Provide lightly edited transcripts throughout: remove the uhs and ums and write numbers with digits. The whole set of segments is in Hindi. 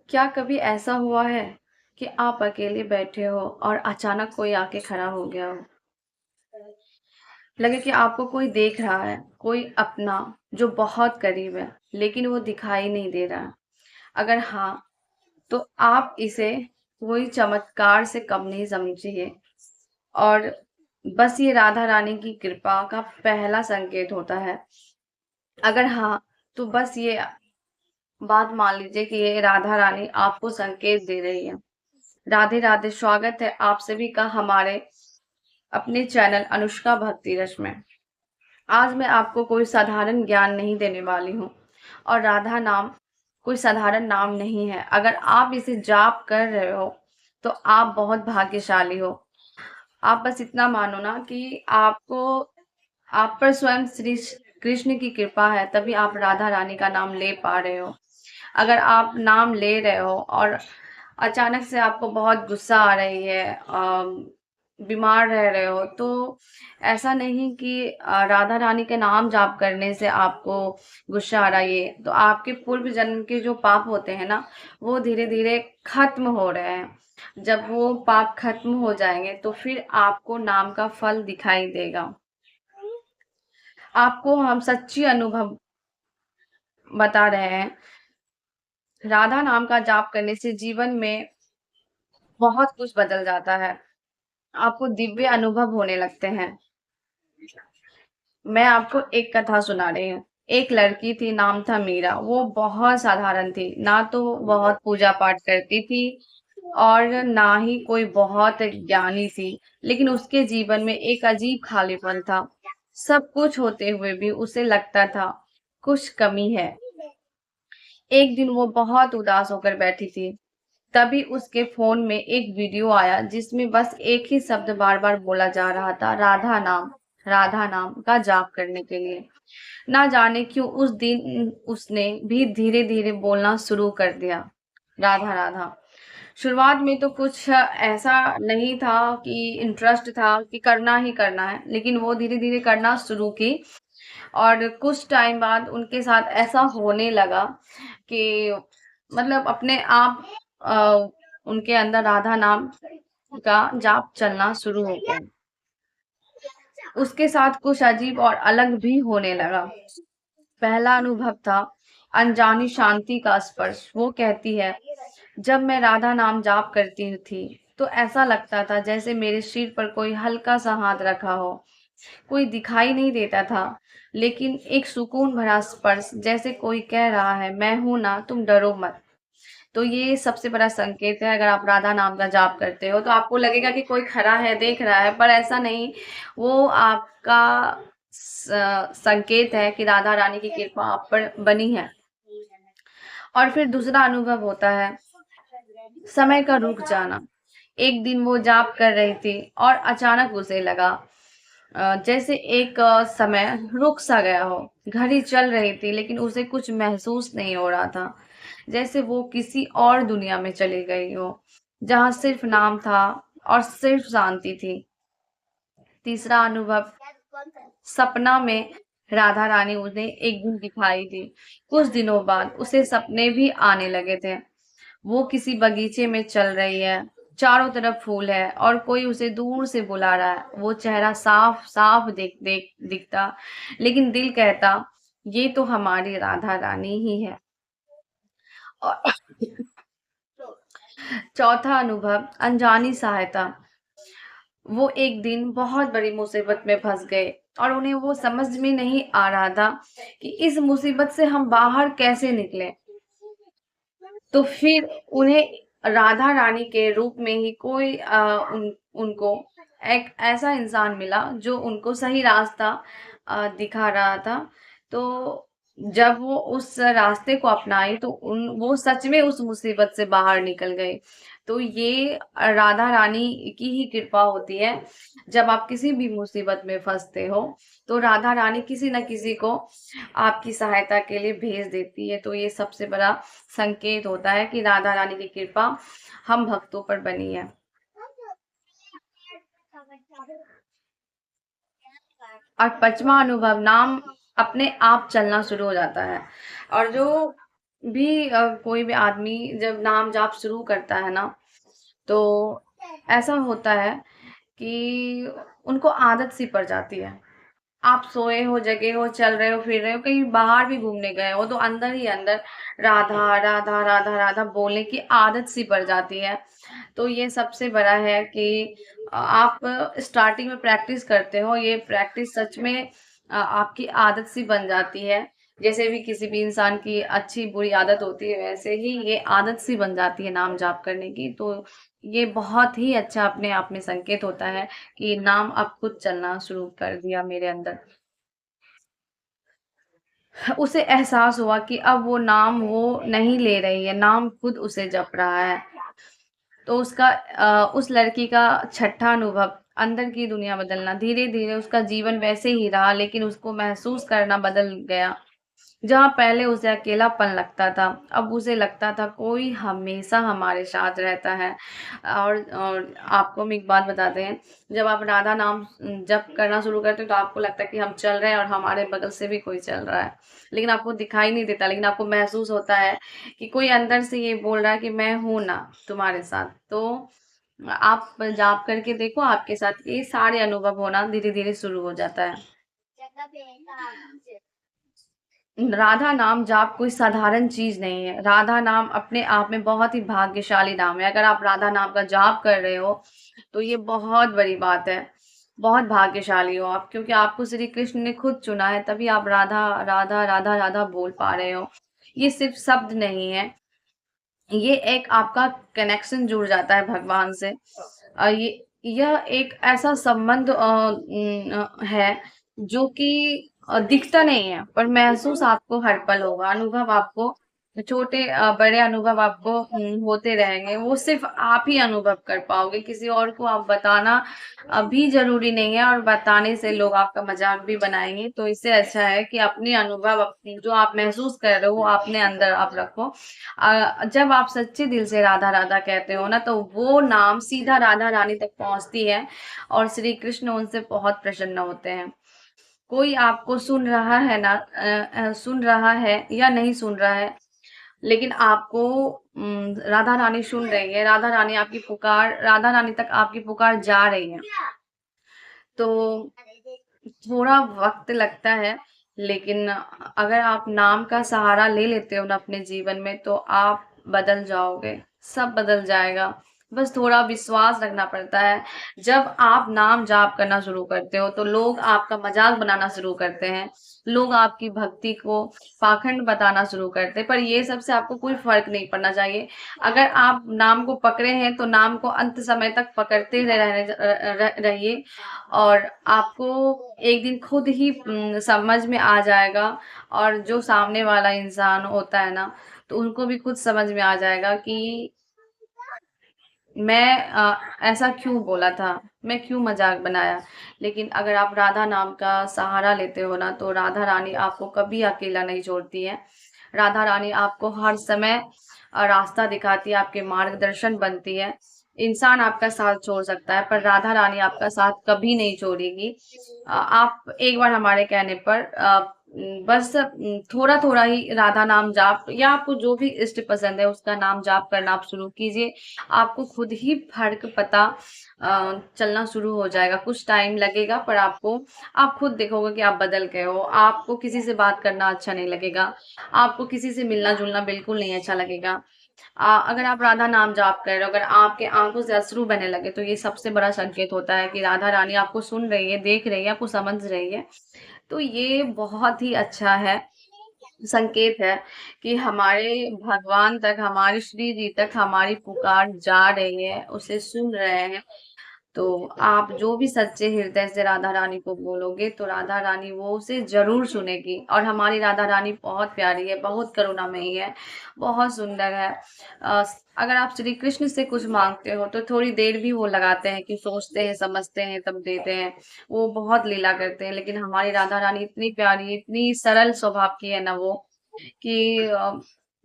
क्या कभी ऐसा हुआ है कि आप अकेले बैठे हो और अचानक कोई आके खड़ा हो गया हो? लगे कि आपको कोई देख रहा है, कोई अपना जो बहुत करीब है, लेकिन वो दिखाई नहीं दे रहा। अगर हाँ, तो आप इसे कोई चमत्कार से कम नहीं समझिए और बस ये राधा रानी की कृपा का पहला संकेत होता है। अगर हाँ, तो बस ये बात मान लीजिए कि ये राधा रानी आपको संकेत दे रही है। राधे राधे, स्वागत है आप सभी का हमारे अपने चैनल अनुष्का भक्ति रस में। आज मैं आपको कोई साधारण ज्ञान नहीं देने वाली हूँ और राधा नाम कोई साधारण नाम नहीं है। अगर आप इसे जाप कर रहे हो तो आप बहुत भाग्यशाली हो। आप बस इतना मानो ना कि आपको आप पर स्वयं श्री कृष्ण की कृपा है, तभी आप राधा रानी का नाम ले पा रहे हो। अगर आप नाम ले रहे हो और अचानक से आपको बहुत गुस्सा आ रही है, बीमार रह रहे हो, तो ऐसा नहीं कि राधा रानी के नाम जाप करने से आपको गुस्सा आ रहा है। ये तो आपके पूर्व जन्म के जो पाप होते हैं ना, वो धीरे धीरे खत्म हो रहे हैं। जब वो पाप खत्म हो जाएंगे तो फिर आपको नाम का फल दिखाई देगा। आपको हम सच्ची अनुभव बता रहे हैं। राधा नाम का जाप करने से जीवन में बहुत कुछ बदल जाता है। आपको दिव्य अनुभव होने लगते हैं। मैं आपको एक कथा सुना रही हूँ। एक लड़की थी, नाम था मीरा। वो बहुत साधारण थी, ना तो बहुत पूजा पाठ करती थी और ना ही कोई बहुत ज्ञानी थी। लेकिन उसके जीवन में एक अजीब खालीपन था। सब कुछ होते हुए भी उसे लगता था कुछ कमी है। एक दिन वो बहुत उदास होकर बैठी थी। तभी उसके फोन में एक वीडियो आया जिसमें बस एक ही शब्द बार बार बोला जा रहा था, राधा नाम का जाप करने के लिए। ना जाने क्यों उस दिन उसने भी धीरे धीरे बोलना शुरू कर दिया, राधा राधा। शुरुआत में तो कुछ ऐसा नहीं था कि इंटरेस्ट था कि करना ही करना है, लेकिन वो धीरे धीरे करना शुरू की। और कुछ टाइम बाद उनके साथ ऐसा होने लगा कि मतलब अपने आप अ, उनके अंदर राधा नाम का जाप चलना शुरू हो गया। उसके साथ कुछ अजीब और अलग भी होने लगा। पहला अनुभव था अनजानी शांति का स्पर्श। वो कहती है, जब मैं राधा नाम जाप करती थी तो ऐसा लगता था जैसे मेरे सिर पर कोई हल्का सा हाथ रखा हो। कोई दिखाई नहीं देता था, लेकिन एक सुकून भरा स्पर्श, जैसे कोई कह रहा है, मैं हूं ना, तुम डरो मत। तो ये सबसे बड़ा संकेत है। अगर आप राधा नाम का जाप करते हो तो आपको लगेगा कि कोई खड़ा है, देख रहा है, पर ऐसा नहीं। वो आपका संकेत है कि राधा रानी की कृपा आप पर बनी है। और फिर दूसरा अनुभव होता है समय का रुक जाना। एक दिन वो जाप कर रही थी और अचानक उसे लगा जैसे एक समय रुक सा गया हो। घड़ी चल रही थी लेकिन उसे कुछ महसूस नहीं हो रहा था, जैसे वो किसी और दुनिया में चली गई हो, जहाँ सिर्फ नाम था और सिर्फ शांति थी। तीसरा अनुभव, सपना में राधा रानी उन्हें एक दिन दिखाई दी। कुछ दिनों बाद उसे सपने भी आने लगे थे। वो किसी बगीचे में चल रही है, चारों तरफ फूल है और कोई उसे दूर से बुला रहा है। वो चेहरा साफ साफ दिखता, लेकिन दिल कहता, ये तो हमारी राधा रानी ही है। और चौथा अनुभव, अनजानी सहायता। वो एक दिन बहुत बड़ी मुसीबत में फंस गए और उन्हें वो समझ में नहीं आ रहा था कि इस मुसीबत से हम बाहर कैसे निकलें। तो फिर उन्हें राधा रानी के रूप में ही कोई उनको एक ऐसा इंसान मिला जो उनको सही रास्ता दिखा रहा था। तो जब वो उस रास्ते को अपनाई तो उन वो सच में उस मुसीबत से बाहर निकल गए। तो ये राधा रानी की ही कृपा होती है। जब आप किसी भी मुसीबत में फंसते हो तो राधा रानी किसी न किसी को आपकी सहायता के लिए भेज देती है। तो ये सबसे बड़ा संकेत होता है कि राधा रानी की कृपा हम भक्तों पर बनी है। और 5वां अनुभव, नाम अपने आप चलना शुरू हो जाता है। और जो भी कोई भी आदमी जब नाम जाप शुरू करता है ना, तो ऐसा होता है कि उनको आदत सी पड़ जाती है। आप सोए हो, जगे हो, चल रहे हो, फिर रहे हो, कहीं बाहर भी घूमने गए हो, तो अंदर ही अंदर राधा राधा राधा राधा बोलने की आदत सी पड़ जाती है। तो ये सबसे बड़ा है कि आप स्टार्टिंग में प्रैक्टिस करते हो, ये प्रैक्टिस सच में आपकी आदत सी बन जाती है। जैसे भी किसी भी इंसान की अच्छी बुरी आदत होती है, वैसे ही ये आदत सी बन जाती है नाम जाप करने की। तो ये बहुत ही अच्छा अपने आप में संकेत होता है कि नाम अब खुद चलना शुरू कर दिया मेरे अंदर। उसे एहसास हुआ कि अब वो नाम वो नहीं ले रही है, नाम खुद उसे जप रहा है। तो उसका उस लड़की का छठा अनुभव, अंदर की दुनिया बदलना, धीरे धीरे उसका जीवन वैसे ही रहा, लेकिन उसको महसूस करना बदल गया। जहाँ पहले उसे अकेलापन लगता था, अब उसे लगता था कोई हमेशा हमारे साथ रहता है। और आपको हम एक बात बताते हैं, जब आप राधा नाम जप करना शुरू करते हो तो आपको लगता है कि हम चल रहे हैं और हमारे बगल से भी कोई चल रहा है, लेकिन आपको दिखाई नहीं देता, लेकिन आपको महसूस होता है कि कोई अंदर से ये बोल रहा है कि मैं हूं ना तुम्हारे साथ। तो आप जाप करके देखो, आपके साथ ये सारे अनुभव होना धीरे धीरे शुरू हो जाता है। राधा नाम जाप कोई साधारण चीज नहीं है। राधा नाम अपने आप में बहुत ही भाग्यशाली नाम है। अगर आप राधा नाम का जाप कर रहे हो तो ये बहुत बड़ी बात है। बहुत भाग्यशाली हो आप, क्योंकि आपको श्री कृष्ण ने खुद चुना है, तभी आप राधा राधा राधा राधा बोल पा रहे हो। ये सिर्फ शब्द नहीं है, ये एक आपका कनेक्शन जुड़ जाता है भगवान से। ये यह एक ऐसा संबंध है जो कि दिखता नहीं है, पर महसूस आपको हर पल होगा। अनुभव आपको छोटे बड़े अनुभव आपको होते रहेंगे, वो सिर्फ आप ही अनुभव कर पाओगे, किसी और को आप बताना अभी जरूरी नहीं है, और बताने से लोग आपका मजाक भी बनाएंगे। तो इससे अच्छा है कि अपने अनुभव, अपनी जो आप महसूस कर रहे हो वो अपने अंदर आप रखो। जब आप सच्चे दिल से राधा राधा कहते हो ना, तो वो नाम सीधा राधा रानी तक पहुंचती है, और श्री कृष्ण उनसे बहुत प्रसन्न होते हैं। कोई आपको सुन रहा है ना, सुन रहा है या नहीं सुन रहा है, लेकिन आपको राधा रानी सुन रही है। राधा रानी आपकी पुकार, राधा रानी तक आपकी पुकार जा रही है। तो थोड़ा वक्त लगता है, लेकिन अगर आप नाम का सहारा ले लेते हो ना अपने जीवन में, तो आप बदल जाओगे, सब बदल जाएगा। बस थोड़ा विश्वास रखना पड़ता है। जब आप नाम जाप करना शुरू करते हो तो लोग आपका मजाक बनाना शुरू करते हैं, लोग आपकी भक्ति को पाखंड बताना शुरू करते हैं, पर ये सब से आपको कोई फर्क नहीं पड़ना चाहिए। अगर आप नाम को पकड़े हैं तो नाम को अंत समय तक पकड़ते रहिए, और आपको एक दिन खुद ही समझ में आ जाएगा। और जो सामने वाला इंसान होता है ना, तो उनको भी खुद समझ में आ जाएगा कि मैं ऐसा क्यों बोला था, मैं क्यों मजाक बनाया। लेकिन अगर आप राधा नाम का सहारा लेते हो ना, तो राधा रानी आपको कभी अकेला नहीं छोड़ती है। राधा रानी आपको हर समय रास्ता दिखाती है, आपके मार्गदर्शन बनती है। इंसान आपका साथ छोड़ सकता है, पर राधा रानी आपका साथ कभी नहीं छोड़ेगी। आप एक बार हमारे कहने पर बस थोड़ा थोड़ा ही राधा नाम जाप, या आपको जो भी इष्ट पसंद है उसका नाम जाप करना आप शुरू कीजिए। आपको खुद ही फर्क पता चलना शुरू हो जाएगा। कुछ टाइम लगेगा, पर आपको, आप खुद देखोगे कि आप बदल गए हो। आपको किसी से बात करना अच्छा नहीं लगेगा, आपको किसी से मिलना जुलना बिल्कुल नहीं अच्छा लगेगा। अगर आप राधा नाम जाप कर रहे हो, अगर आपके आंखों से अश्रु बहने लगे, तो ये सबसे बड़ा संकेत होता है कि राधा रानी आपको सुन रही है, देख रही है, आपको समझ रही है। तो ये बहुत ही अच्छा है, संकेत है कि हमारे भगवान तक, हमारे श्री जी तक हमारी पुकार जा रही है, उसे सुन रहे हैं। तो आप जो भी सच्चे हृदय से राधा रानी को बोलोगे, तो राधा रानी वो उसे जरूर सुनेगी। और हमारी राधा रानी बहुत प्यारी है, बहुत करुणामयी है, बहुत सुंदर है। अगर आप श्री कृष्ण से कुछ मांगते हो तो थोड़ी देर भी वो लगाते हैं कि सोचते हैं, समझते हैं, तब देते हैं। वो बहुत लीला करते हैं, लेकिन हमारी राधा रानी इतनी प्यारी, इतनी सरल स्वभाव की है ना वो, कि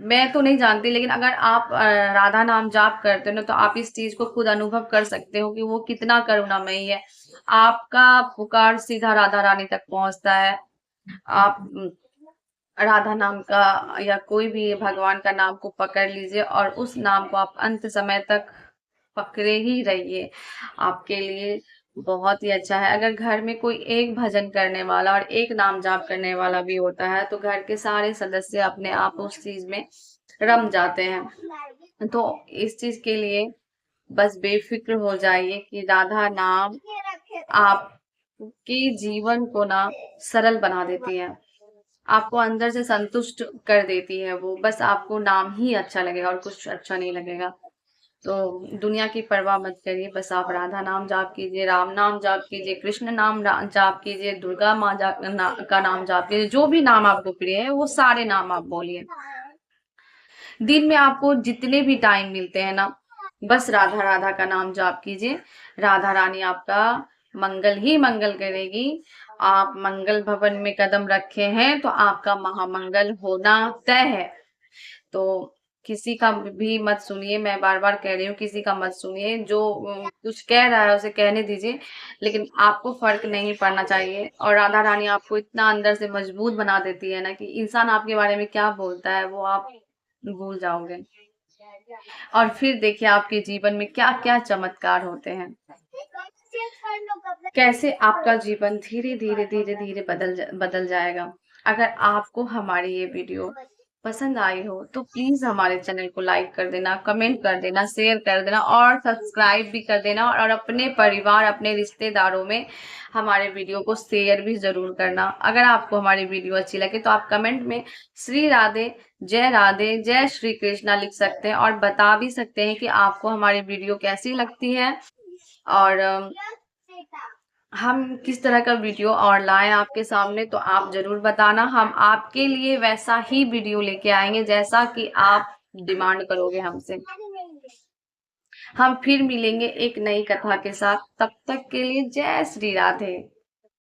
मैं तो नहीं जानती, लेकिन अगर आप राधा नाम जाप करते हो ना, तो आप इस चीज को खुद अनुभव कर सकते हो कि वो कितना करुणामयी है। आपका पुकार सीधा राधा रानी तक पहुंचता है। आप राधा नाम का या कोई भी भगवान का नाम को पकड़ लीजिए और उस नाम को आप अंत समय तक पकड़े ही रहिए। आपके लिए बहुत ही अच्छा है। अगर घर में कोई एक भजन करने वाला और एक नाम जाप करने वाला भी होता है तो घर के सारे सदस्य अपने आप उस चीज में रम जाते हैं। तो इस चीज के लिए बस बेफिक्र हो जाइए कि राधा नाम आपके जीवन को ना सरल बना देती है, आपको अंदर से संतुष्ट कर देती है। वो बस आपको नाम ही अच्छा लगेगा और कुछ अच्छा नहीं लगेगा। तो दुनिया की परवाह मत करिए, बस आप राधा नाम जाप कीजिए, राम नाम जाप कीजिए, कृष्ण नाम जाप कीजिए, दुर्गा माँ का नाम जाप कीजिए। जो भी नाम आपको प्रिय है वो सारे नाम आप बोलिए। दिन में आपको जितने भी टाइम मिलते हैं ना, बस राधा राधा का नाम जाप कीजिए। राधा रानी आपका मंगल ही मंगल करेगी। आप मंगल भवन में कदम रखे हैं तो आपका महामंगल होना तय है। तो किसी का भी मत सुनिए, मैं बार बार कह रही हूँ, किसी का मत सुनिए। जो कुछ कह रहा है उसे कहने दीजिए, लेकिन आपको फर्क नहीं पड़ना चाहिए। और राधा रानी आपको इतना अंदर से मजबूत बना देती है ना कि इंसान आपके बारे में क्या बोलता है वो आप भूल जाओगे। और फिर देखिए आपके जीवन में क्या क्या चमत्कार होते हैं, कैसे आपका जीवन धीरे धीरे धीरे धीरे बदल जाएगा। अगर आपको हमारी ये वीडियो पसंद आई हो तो प्लीज हमारे चैनल को लाइक कर देना, कमेंट कर देना, शेयर कर देना और सब्सक्राइब भी कर देना। और अपने परिवार, अपने रिश्तेदारों में हमारे वीडियो को शेयर भी जरूर करना। अगर आपको हमारी वीडियो अच्छी लगे तो आप कमेंट में राधे जय श्री कृष्णा लिख सकते हैं और बता भी सकते हैं कि आपको हमारी वीडियो कैसी लगती है और हम किस तरह का वीडियो और लाएं आपके सामने। तो आप जरूर बताना, हम आपके लिए वैसा ही वीडियो लेके आएंगे जैसा कि आप डिमांड करोगे हमसे। हम फिर मिलेंगे एक नई कथा के साथ, तब तक के लिए जय श्री राधे।